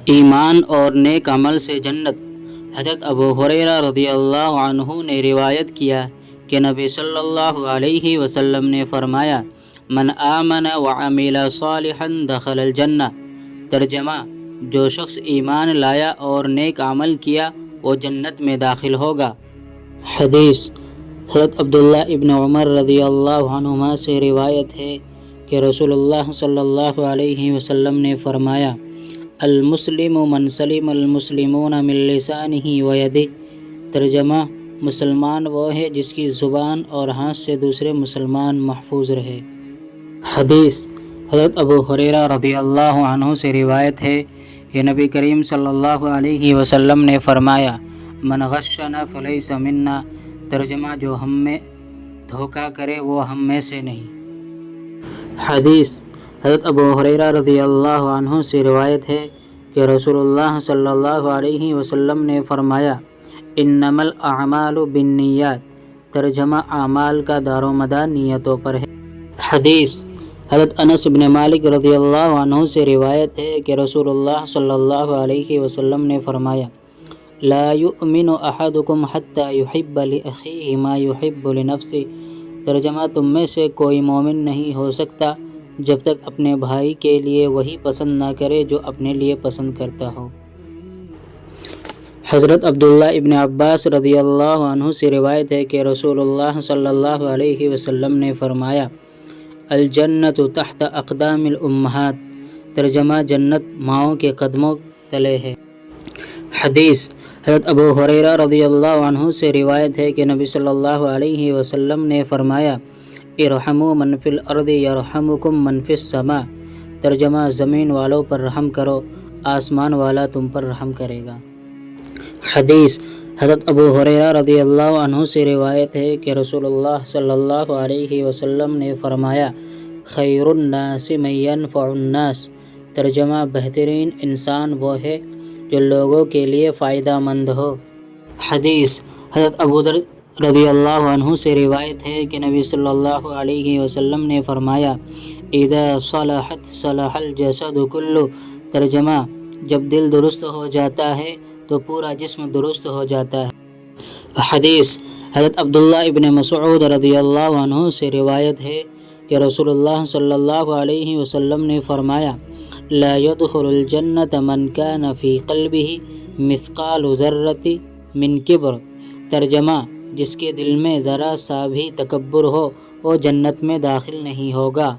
ایمان اور نیک عمل سے جنت۔ حضرت ابو ہریرہ رضی اللہ عنہ نے روایت کیا کہ نبی صلی اللہ علیہ وسلم نے فرمایا، من آمن وعمل صالحا دخل الجنہ۔ ترجمہ، جو شخص ایمان لایا اور نیک عمل کیا وہ جنت میں داخل ہوگا۔ حدیث، حضرت عبداللہ ابن عمر رضی اللہ عنہما سے روایت ہے کہ رسول اللہ صلی اللہ علیہ وسلم نے فرمایا، المسلم من سلم المسلمون من لسانہ ویدہ۔ ترجمہ، مسلمان وہ ہے جس کی زبان اور ہاتھ سے دوسرے مسلمان محفوظ رہے۔ حدیث، حضرت ابو ہریرہ رضی اللہ عنہ سے روایت ہے کہ نبی کریم صلی اللہ علیہ وسلم نے فرمایا، من غشنا فلیس منا۔ ترجمہ، جو ہم میں دھوکہ کرے وہ ہم میں سے نہیں۔ حدیث، حضرت ابو ہریرہ رضی اللہ عنہ سے روایت ہے کہ رسول اللہ صلی اللہ علیہ وسلم نے فرمایا، انما الاعمال بالنیات۔ ترجمہ، اعمال کا دار و مدار نیتوں پر ہے۔ حدیث، حضرت انس بن مالک رضی اللہ عنہ سے روایت ہے کہ رسول اللہ صلی اللہ علیہ وسلم نے فرمایا، لا یؤمن احدکم حتی یحب لاخیہ ما یحب لنفسہ۔ ترجمہ، تم میں سے کوئی مومن نہیں ہو سکتا جب تک اپنے بھائی کے لیے وہی پسند نہ کرے جو اپنے لیے پسند کرتا ہو۔ حضرت عبداللہ ابن عباس رضی اللہ عنہ سے روایت ہے کہ رسول اللہ صلی اللہ علیہ وسلم نے فرمایا، الجنت تحت اقدام الامہات۔ ترجمہ، جنت ماؤں کے قدموں تلے ہے۔ حدیث، حضرت ابو ہریرہ رضی اللہ عنہ سے روایت ہے کہ نبی صلی اللہ علیہ وسلم نے فرمایا، ارحموا من فی الارض یرحمکم من فی السماء۔ ترجمہ، زمین والوں پر رحم کرو، آسمان والا تم پر رحم کرے گا۔ حدیث، حضرت ابو ہریرہ رضی اللہ عنہ سے روایت ہے کہ رسول اللہ صلی اللہ علیہ وسلم نے فرمایا، خیر الناس من ینفع الناس۔ ترجمہ، بہترین انسان وہ ہے جو لوگوں کے لیے فائدہ مند ہو۔ حدیث، حضرت ابو ذر رضی اللہ عنہ سے روایت ہے کہ نبی صلی اللہ علیہ وسلم نے فرمایا، اذا صلحت صلح الجسد کلہ۔ ترجمہ، جب دل درست ہو جاتا ہے تو پورا جسم درست ہو جاتا ہے۔ حدیث، حضرت عبداللہ ابن مسعود رضی اللہ عنہ سے روایت ہے کہ رسول اللہ صلی اللہ علیہ وسلم نے فرمایا، لا يدخل الجنة من كان في قلبه مثقال ذرة من کبر۔ ترجمہ، جس کے دل میں ذرا سا بھی تکبر ہو وہ جنت میں داخل نہیں ہوگا۔